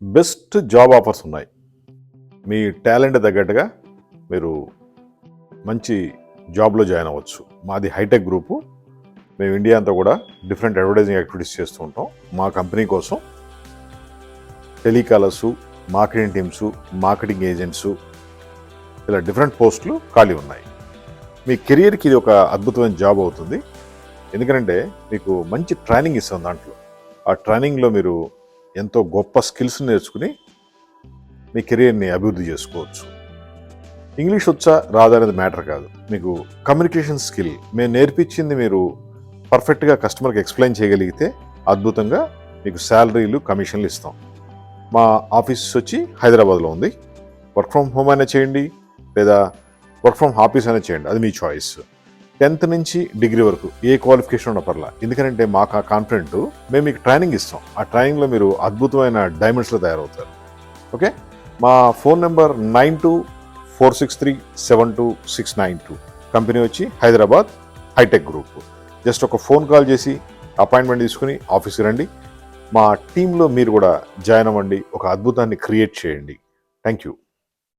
Best job offers ఉన్నాయి. మీ talent తగ్గట్టుగా మీరు మంచి జాబ్లో జాయిన్ అవ్వచ్చు. మాది హైటెక్ గ్రూపు. మేము ఇండియా అంతా కూడా డిఫరెంట్ అడ్వర్టైజింగ్ యాక్టివిటీస్ చేస్తూ ఉంటాం. మా కంపెనీ కోసం టెలికాలర్సు, మార్కెటింగ్ టీమ్సు, మార్కెటింగ్ ఏజెంట్సు, ఇలా డిఫరెంట్ పోస్టులు ఖాళీ ఉన్నాయి. మీ కెరియర్కి ఇది ఒక అద్భుతమైన జాబ్ అవుతుంది. ఎందుకంటే మీకు మంచి ట్రైనింగ్ ఇస్తాం దాంట్లో. ఆ ట్రైనింగ్లో మీరు ఎంతో గొప్ప స్కిల్స్ నేర్చుకుని మీ కెరియర్ని అభివృద్ధి చేసుకోవచ్చు. ఇంగ్లీష్ వచ్చా రాదా అనేది మ్యాటర్ కాదు. మీకు కమ్యూనికేషన్ స్కిల్ మేము నేర్పించింది మీరు పర్ఫెక్ట్గా కస్టమర్కి ఎక్స్ప్లెయిన్ చేయగలిగితే అద్భుతంగా మీకు శాలరీలు, కమిషన్లు ఇస్తాం. మా ఆఫీస్ వచ్చి హైదరాబాద్లో ఉంది. వర్క్ ఫ్రమ్ హోమ్ అయినా చేయండి, లేదా వర్క్ ఫ్రమ్ ఆఫీస్ అయినా చేయండి, అది మీ చాయిస్. 10th నుంచి డిగ్రీ వరకు ఏ క్వాలిఫికేషన్ ఉన్న పర్లా. ఎందుకంటే మాకు ఆ కాన్ఫిడెంట్, మేము మీకు ట్రైనింగ్ ఇస్తాం. ఆ ట్రైనింగ్లో మీరు అద్భుతమైన డైమండ్స్లో తయారవుతారు. ఓకే, మా ఫోన్ నెంబర్ 9246372692. కంపెనీ వచ్చి హైదరాబాద్ హైటెక్ గ్రూప్. జస్ట్ ఒక ఫోన్ కాల్ చేసి అపాయింట్మెంట్ తీసుకుని ఆఫీస్కి రండి. మా టీంలో మీరు కూడా జాయిన్ అవ్వండి. ఒక అద్భుతాన్ని క్రియేట్ చేయండి. Thank you.